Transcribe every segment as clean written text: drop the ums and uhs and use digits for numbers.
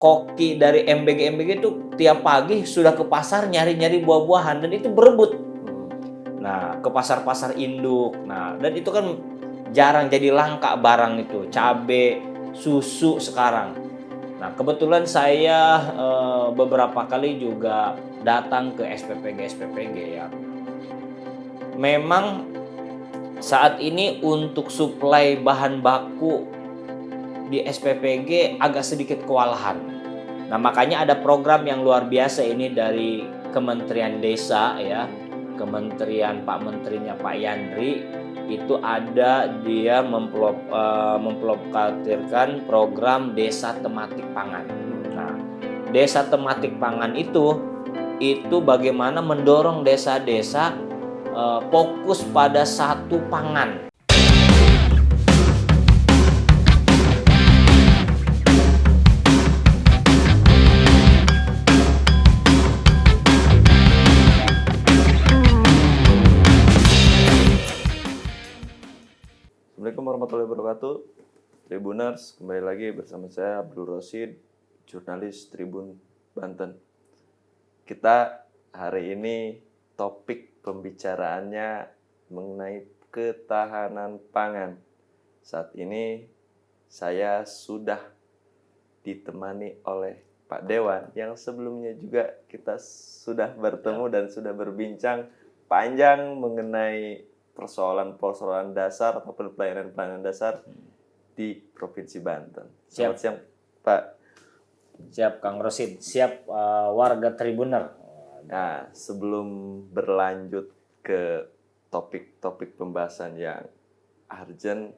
koki dari MBG itu tiap pagi sudah ke pasar nyari-nyari buah-buahan dan itu berebut. Nah, ke pasar-pasar induk. Nah, dan itu kan jarang, jadi langka barang itu, cabe, susu sekarang. Nah, kebetulan saya beberapa kali juga datang ke SPPG ya. Memang saat ini untuk suplai bahan baku di SPPG agak sedikit kewalahan. Nah, makanya ada program yang luar biasa ini dari Kementerian Desa ya. Kementerian Pak Menterinya Pak Yandri itu ada dia mempelopkatirkan program Desa Tematik Pangan. Nah, Desa Tematik Pangan itu bagaimana mendorong desa-desa fokus pada satu pangan. Assalamualaikum warahmatullahi wabarakatuh. Tribuners, kembali lagi bersama saya Abdul Rosid, jurnalis Tribun Banten. Kita hari ini topik pembicaraannya mengenai ketahanan pangan. Saat ini saya sudah ditemani oleh Pak Dewan yang sebelumnya juga kita sudah bertemu dan sudah berbincang panjang mengenai persoalan dasar ataupun pelayanan dasar di Provinsi Banten. Selamat siang, Pak. Siap, Kang Rosid. Siap, warga Tribuner. Nah, sebelum berlanjut ke topik-topik pembahasan yang urgent,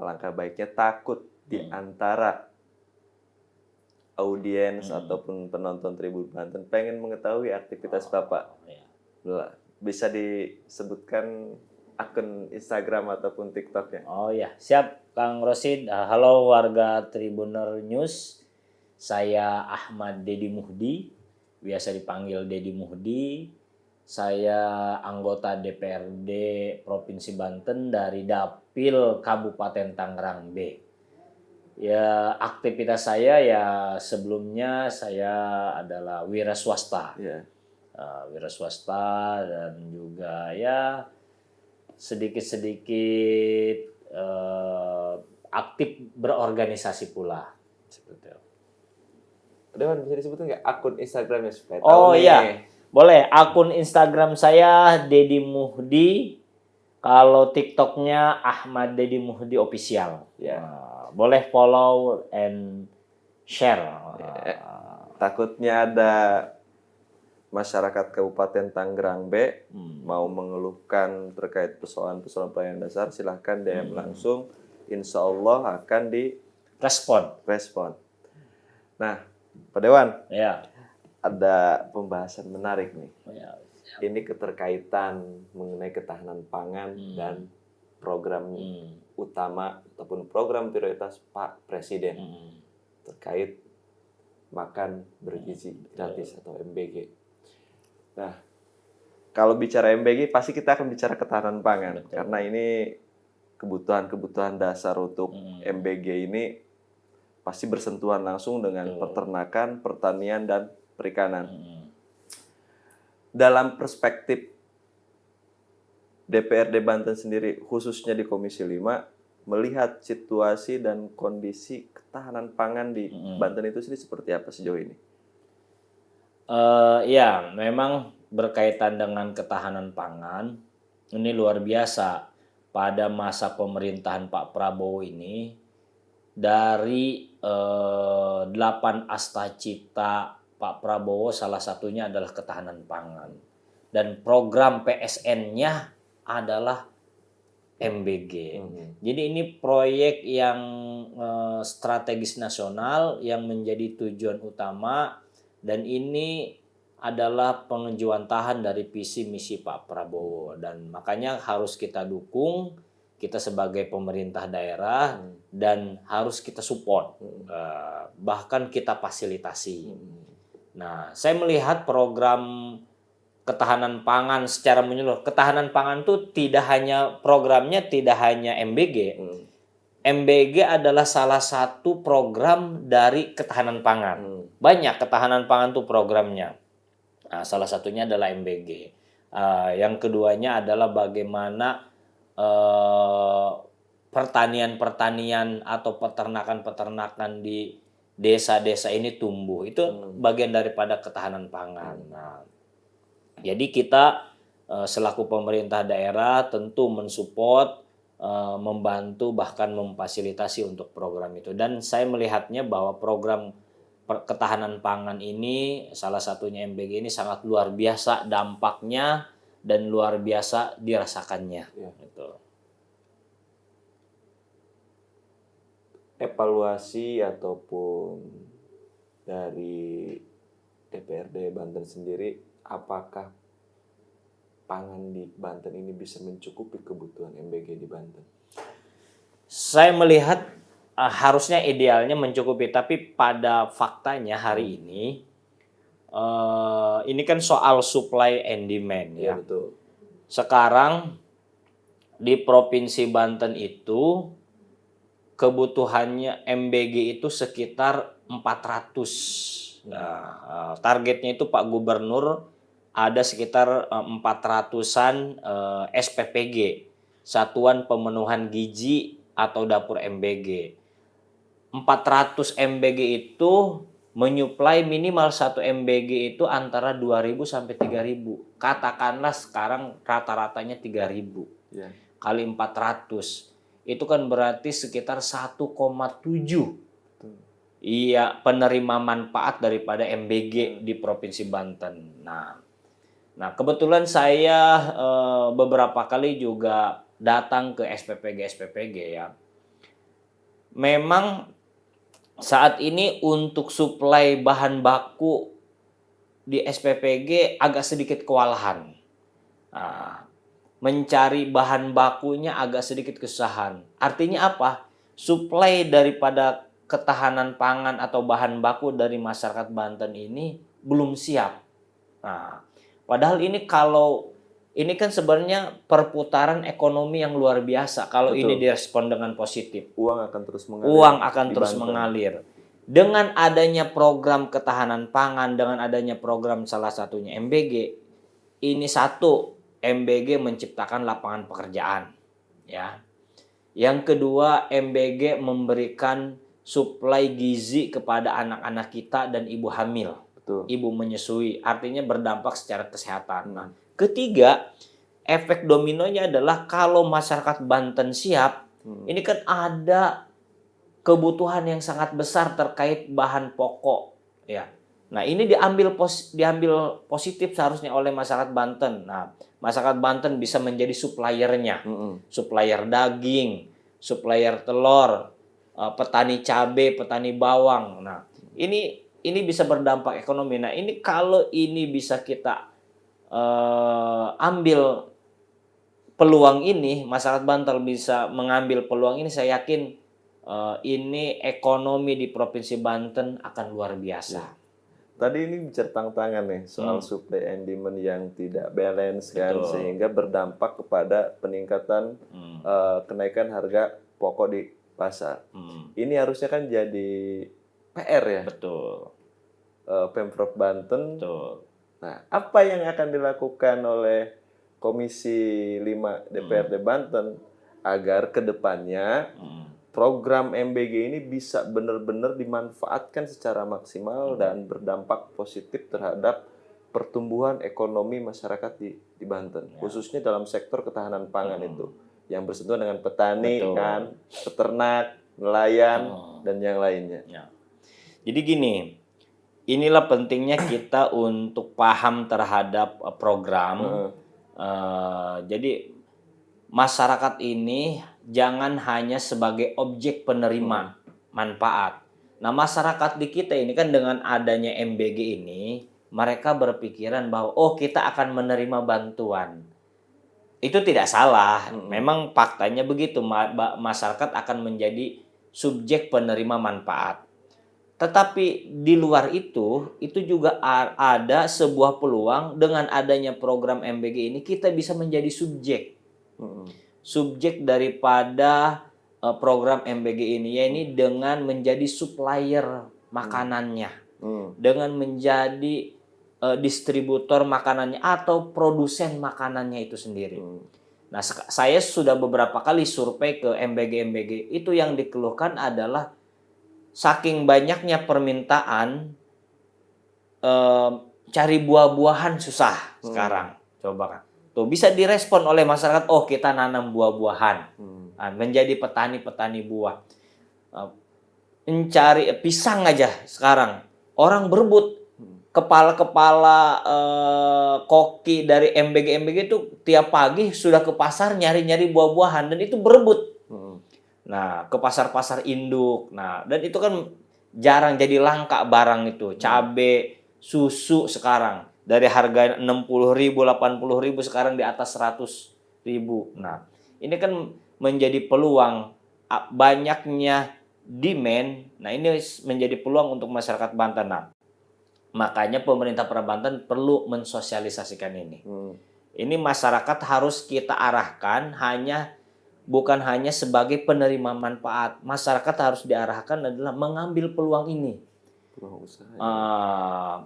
alangkah baiknya takut di antara audiens ataupun penonton Tribun Banten pengen mengetahui aktivitas Bapak. Bisa disebutkan akun Instagram ataupun TikTok-nya? Oh ya, siap Kang Rosid. Halo warga Tribuner News. Saya Ahmad Dedi Muhdi, biasa dipanggil Dedi Muhdi. Saya anggota DPRD Provinsi Banten dari Dapil Kabupaten Tangerang B. Ya, aktivitas saya ya sebelumnya saya adalah wira swasta. Yeah. Wira swasta dan juga ya sedikit aktif berorganisasi pula seperti itu. Dewan, bisa disebutkan nggak akun Instagramnya supaya tahu? Oh iya, boleh. Akun Instagram saya Dedi Muhdi. Kalau TikToknya Ahmad Dedi Muhdi Official. Boleh follow and share. Takutnya ada masyarakat Kabupaten Tangerang B mau mengeluhkan terkait persoalan pelayanan dasar, silahkan DM langsung. Insya Allah akan direspon. Nah, Pak Dewan, ada pembahasan menarik nih. Ini keterkaitan mengenai ketahanan pangan dan program utama ataupun program prioritas Pak Presiden terkait makan bergizi gratis atau MBG. Nah, kalau bicara MBG pasti kita akan bicara ketahanan pangan. Betul. Karena ini kebutuhan dasar untuk MBG ini pasti bersentuhan langsung dengan peternakan, pertanian, dan perikanan. Dalam perspektif DPRD Banten sendiri, khususnya di Komisi 5, melihat situasi dan kondisi ketahanan pangan di Banten itu sendiri seperti apa sejauh ini? Ya, memang berkaitan dengan ketahanan pangan, ini luar biasa. Pada masa pemerintahan Pak Prabowo ini, dari 8 astacita Pak Prabowo salah satunya adalah ketahanan pangan. Dan program PSN-nya adalah MBG. Jadi ini proyek yang strategis nasional yang menjadi tujuan utama. Dan ini adalah pengejuantahan dari visi misi Pak Prabowo. Dan makanya harus kita dukung, kita sebagai pemerintah daerah, dan harus kita support. Bahkan kita fasilitasi. Nah, saya melihat program ketahanan pangan secara menyeluruh. Ketahanan pangan itu programnya tidak hanya MBG. MBG adalah salah satu program dari ketahanan pangan. Banyak ketahanan pangan tuh programnya. Nah, salah satunya adalah MBG. Yang keduanya adalah bagaimana pertanian-pertanian atau peternakan-peternakan di desa-desa ini tumbuh. Itu bagian daripada ketahanan pangan. Nah, jadi kita selaku pemerintah daerah tentu mensupport, membantu, bahkan memfasilitasi untuk program itu. Dan saya melihatnya bahwa program ketahanan pangan ini, salah satunya MBG ini sangat luar biasa dampaknya dan luar biasa dirasakannya. Gitu. Evaluasi ataupun dari DPRD Banten sendiri, apakah pangan di Banten ini bisa mencukupi kebutuhan MBG di Banten? Saya melihat harusnya idealnya mencukupi, tapi pada faktanya hari ini kan soal supply and demand ya. Betul. Sekarang di Provinsi Banten itu kebutuhannya MBG itu sekitar 400. Nah, targetnya itu Pak Gubernur ada sekitar 400-an SPPG, Satuan Pemenuhan Gizi atau Dapur MBG. 400 MBG itu menyuplai minimal 1 MBG itu antara 2.000 sampai 3.000. Katakanlah sekarang rata-ratanya 3.000. Kali 400. Itu kan berarti sekitar 1,7 penerima manfaat daripada MBG di Provinsi Banten. Nah kebetulan saya beberapa kali juga datang ke SPPG ya. Memang saat ini untuk suplai bahan baku di SPPG agak sedikit kewalahan. Mencari bahan bakunya agak sedikit kesusahan. Artinya apa? Suplai daripada ketahanan pangan atau bahan baku dari masyarakat Banten ini belum siap. Nah, padahal ini kan sebenarnya perputaran ekonomi yang luar biasa kalau ini direspon dengan positif. Uang akan terus mengalir. Dengan adanya program ketahanan pangan, dengan adanya program salah satunya MBG, ini satu, MBG menciptakan lapangan pekerjaan, ya. Yang kedua, MBG memberikan suplai gizi kepada anak-anak kita dan ibu hamil, ibu menyusui, artinya berdampak secara kesehatan. Nah, ketiga, efek dominonya adalah kalau masyarakat Banten siap, ini kan ada kebutuhan yang sangat besar terkait bahan pokok, ya. Nah, ini diambil positif seharusnya oleh masyarakat Banten. Nah, masyarakat Banten bisa menjadi suppliernya, supplier daging, supplier telur, petani cabai, petani bawang. Nah, ini bisa berdampak ekonomi. Nah, ini kalau ini bisa kita ambil peluang ini, masyarakat Banten bisa mengambil peluang ini, saya yakin ini ekonomi di Provinsi Banten akan luar biasa. Tadi ini bicara tantangan nih soal supply and demand yang tidak balance kan, sehingga berdampak kepada peningkatan kenaikan harga pokok di pasar. Ini harusnya kan jadi PR ya. Betul. Pemprov Banten. Betul. Nah, apa yang akan dilakukan oleh Komisi 5 DPRD Banten agar kedepannya program MBG ini bisa benar-benar dimanfaatkan secara maksimal dan berdampak positif terhadap pertumbuhan ekonomi masyarakat di Banten, khususnya dalam sektor ketahanan pangan itu yang bersentuhan dengan petani, kan, peternak, nelayan dan yang lainnya. Jadi gini, inilah pentingnya kita untuk paham terhadap program. Jadi masyarakat ini jangan hanya sebagai objek penerima manfaat. Nah, masyarakat di kita ini kan dengan adanya MBG ini, mereka berpikiran bahwa kita akan menerima bantuan. Itu tidak salah. Memang faktanya begitu, masyarakat akan menjadi subjek penerima manfaat. Tetapi di luar itu juga ada sebuah peluang dengan adanya program MBG ini kita bisa menjadi subjek daripada program MBG ini, yaitu dengan menjadi supplier makanannya, dengan menjadi distributor makanannya atau produsen makanannya itu sendiri. Nah, saya sudah beberapa kali survei ke MBG itu, yang dikeluhkan adalah saking banyaknya permintaan, cari buah-buahan susah sekarang. Coba kan, tuh bisa direspon oleh masyarakat. Oh, kita nanam buah-buahan, menjadi petani-petani buah. Mencari pisang aja sekarang orang berebut. Kepala-kepala koki dari MBG itu tiap pagi sudah ke pasar nyari-nyari buah-buahan, dan itu berebut. Nah, ke pasar-pasar induk. Nah, dan itu kan jarang, jadi langka barang itu. Cabe, susu sekarang dari harga 60.000, 80.000 sekarang di atas 100.000. Nah, ini kan menjadi peluang banyaknya demand. Nah, ini menjadi peluang untuk masyarakat Banten. Nah, makanya pemerintah Banten perlu mensosialisasikan ini. Ini masyarakat harus kita arahkan, bukan hanya sebagai penerima manfaat. Masyarakat harus diarahkan adalah mengambil peluang ini.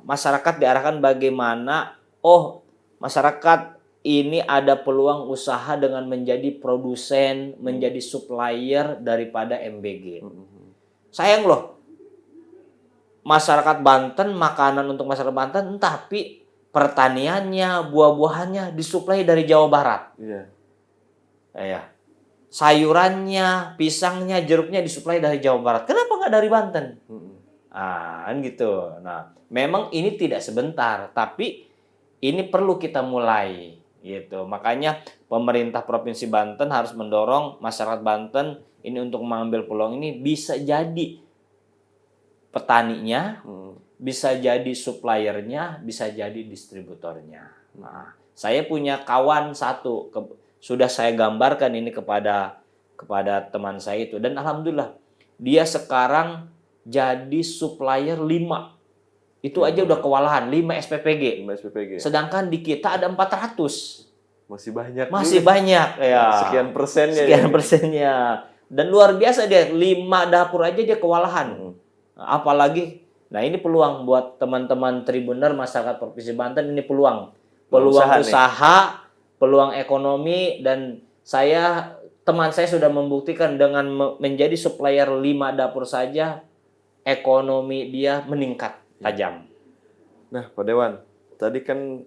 Masyarakat diarahkan bagaimana, masyarakat ini ada peluang usaha dengan menjadi produsen, menjadi supplier daripada MBG. Sayang loh, masyarakat Banten, makanan untuk masyarakat Banten, tapi pertaniannya, buah-buahannya disuplai dari Jawa Barat. Sayurannya, pisangnya, jeruknya disuplai dari Jawa Barat. Kenapa nggak dari Banten? Kan gitu. Nah, memang ini tidak sebentar, tapi ini perlu kita mulai gitu. Makanya pemerintah Provinsi Banten harus mendorong masyarakat Banten ini untuk mengambil peluang ini. Bisa jadi petaninya, bisa jadi suppliernya, bisa jadi distributornya. Nah, saya punya kawan satu, sudah saya gambarkan ini kepada teman saya itu, dan alhamdulillah dia sekarang jadi supplier 5. Itu aja udah kewalahan, 5 SPPG. Sedangkan di kita ada 400. Masih banyak. Masih banyak ya. Sekian persennya. Sekian persennya. Dan luar biasa dia, 5 dapur aja dia kewalahan. Apalagi, nah ini peluang buat teman-teman Tribuner masyarakat Provinsi Banten, ini peluang usaha, peluang ekonomi, dan teman saya sudah membuktikan dengan menjadi supplier 5 dapur saja ekonomi dia meningkat tajam. Nah, Pak Dewan, tadi kan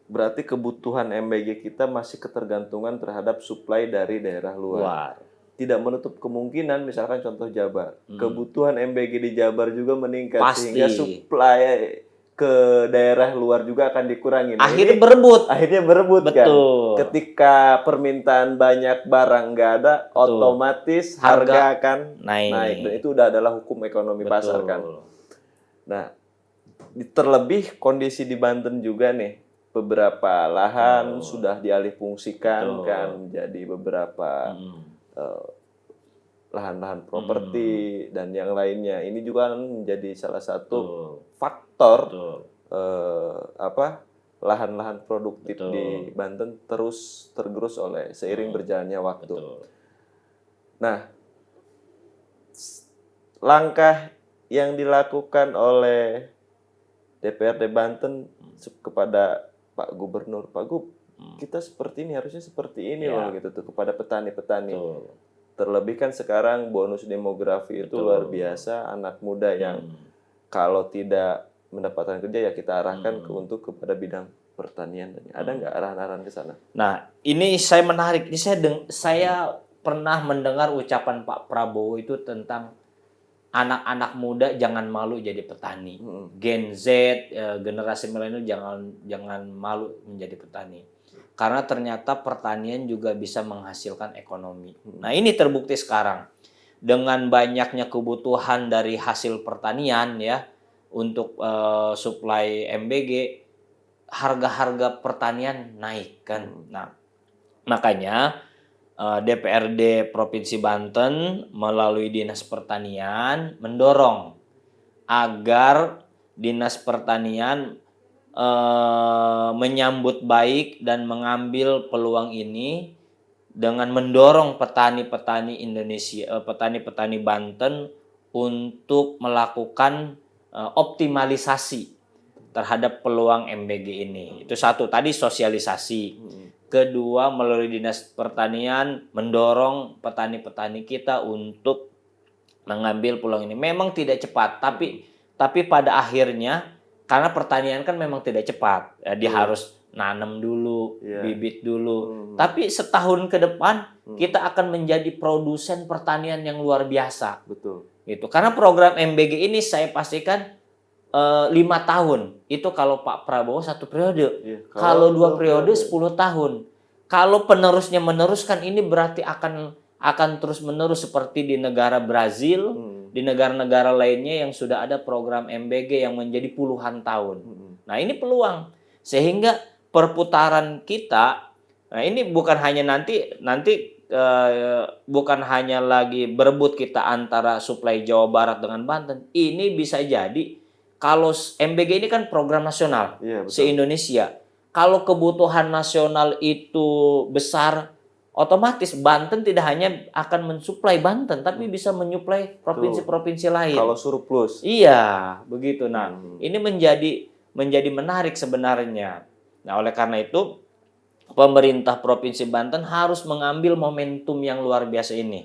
berarti kebutuhan MBG kita masih ketergantungan terhadap suplai dari daerah luar. Tidak menutup kemungkinan, misalkan contoh Jabar, kebutuhan MBG di Jabar juga meningkat. Pasti. Sehingga suplai ke daerah luar juga akan dikurangi. Nah, Akhirnya berebut. Betul. Kan. Ketika permintaan banyak barang nggak ada, otomatis harga akan naik. Dan itu udah adalah hukum ekonomi pasar kan. Nah, terlebih kondisi di Banten juga nih, beberapa lahan sudah dialihfungsikan kan menjadi beberapa lahan-lahan properti dan yang lainnya. Ini juga menjadi salah satu faktor lahan-lahan produktif di Banten terus tergerus oleh seiring berjalannya waktu. Nah, langkah yang dilakukan oleh DPRD Banten kepada Pak Gubernur, Pak Gub, kita seperti ini, harusnya seperti ini loh gitu tuh kepada petani-petani. Terlebih kan sekarang bonus demografi itu luar biasa, anak muda yang kalau tidak mendapatkan kerja ya kita arahkan kepada bidang pertanian. Ada nggak arahan-arahan ke sana? Nah, ini saya menarik. Ini saya pernah mendengar ucapan Pak Prabowo itu tentang anak-anak muda jangan malu jadi petani. Gen Z, generasi milenial jangan malu menjadi petani. Karena ternyata pertanian juga bisa menghasilkan ekonomi. Nah, ini terbukti sekarang. Dengan banyaknya kebutuhan dari hasil pertanian ya untuk suplai MBG, harga-harga pertanian naik kan. Nah, makanya DPRD Provinsi Banten melalui Dinas Pertanian mendorong agar Dinas Pertanian menyambut baik dan mengambil peluang ini dengan mendorong petani-petani Indonesia, petani-petani Banten untuk melakukan optimalisasi terhadap peluang MBG ini. Itu satu, tadi sosialisasi. Kedua, melalui Dinas Pertanian mendorong petani-petani kita untuk mengambil peluang ini. Memang tidak cepat, tapi pada akhirnya karena pertanian kan memang tidak cepat. Dia harus nanam dulu, bibit dulu. Tapi setahun ke depan kita akan menjadi produsen pertanian yang luar biasa. Betul. Gitu. Karena program MBG ini saya pastikan 5 tahun. Itu kalau Pak Prabowo 1 periode. Kalau 2 periode 10 tahun. Kalau penerusnya meneruskan, ini berarti akan terus menerus seperti di negara Brazil, di negara-negara lainnya yang sudah ada program MBG yang menjadi puluhan tahun. Nah, ini peluang sehingga perputaran kita, nah ini bukan hanya nanti bukan hanya lagi berebut kita antara suplai Jawa Barat dengan Banten. Ini bisa jadi kalau MBG ini kan program nasional se-Indonesia. Kalau kebutuhan nasional itu besar, otomatis Banten tidak hanya akan mensuplai Banten, tapi bisa menyuplai provinsi-provinsi lain. Kalau surplus. Iya, begitu. Nah, ini menjadi menarik sebenarnya. Nah, oleh karena itu pemerintah Provinsi Banten harus mengambil momentum yang luar biasa ini.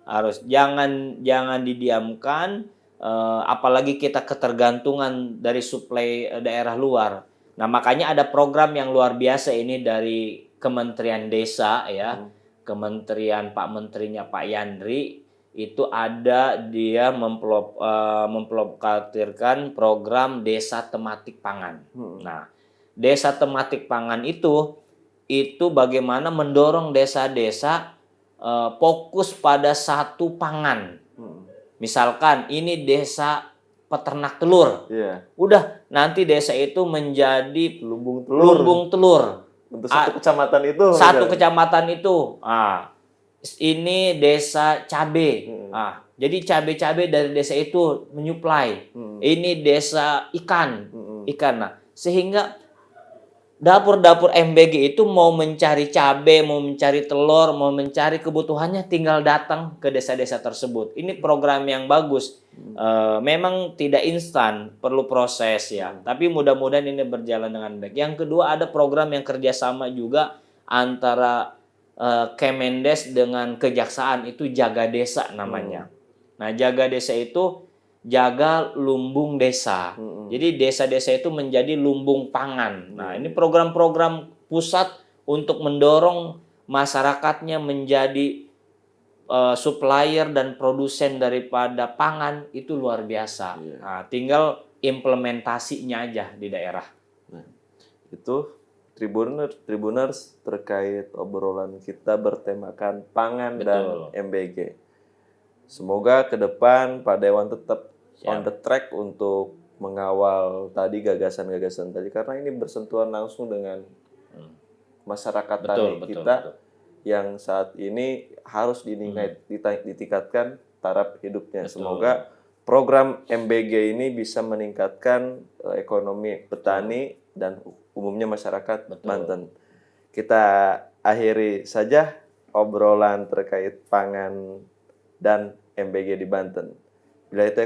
Harus jangan didiamkan, apalagi kita ketergantungan dari suplai daerah luar. Nah, makanya ada program yang luar biasa ini dari Kementerian Desa ya. Kementerian Pak Menterinya Pak Yandri itu ada dia memprovokasikan program Desa Tematik Pangan. Nah, Desa Tematik Pangan itu bagaimana mendorong desa-desa fokus pada satu pangan. Misalkan ini desa peternak telur. Udah, nanti desa itu menjadi lumbung telur. Untuk satu kecamatan itu. Satu kecamatan itu. Ini desa cabe. Jadi cabe-cabe dari desa itu menyuplai. Ini desa ikan. Nah, sehingga dapur-dapur MBG itu mau mencari cabai, mau mencari telur, mau mencari kebutuhannya tinggal datang ke desa-desa tersebut. Ini program yang bagus. Memang tidak instan, perlu proses ya. Tapi mudah-mudahan ini berjalan dengan baik. Yang kedua, ada program yang kerjasama juga antara Kemendes dengan Kejaksaan, itu Jaga Desa namanya. Nah, Jaga Desa itu jaga lumbung desa. Jadi desa-desa itu menjadi lumbung pangan. Nah, ini program-program pusat untuk mendorong masyarakatnya menjadi supplier dan produsen daripada pangan itu luar biasa. Nah, tinggal implementasinya aja di daerah. Nah, itu Tribuners terkait obrolan kita bertemakan pangan dan MBG. Semoga ke depan Pak Dewan tetap on the track untuk mengawal tadi gagasan-gagasan tadi, karena ini bersentuhan langsung dengan masyarakat tani kita yang saat ini harus ditingkatkan taraf hidupnya. Semoga program MBG ini bisa meningkatkan ekonomi petani dan umumnya masyarakat Banten. Kita akhiri saja obrolan terkait pangan dan MBG di Banten. Bila itu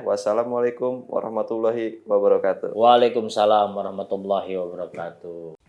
wassalamualaikum warahmatullahi wabarakatuh. Waalaikumsalam warahmatullahi wabarakatuh.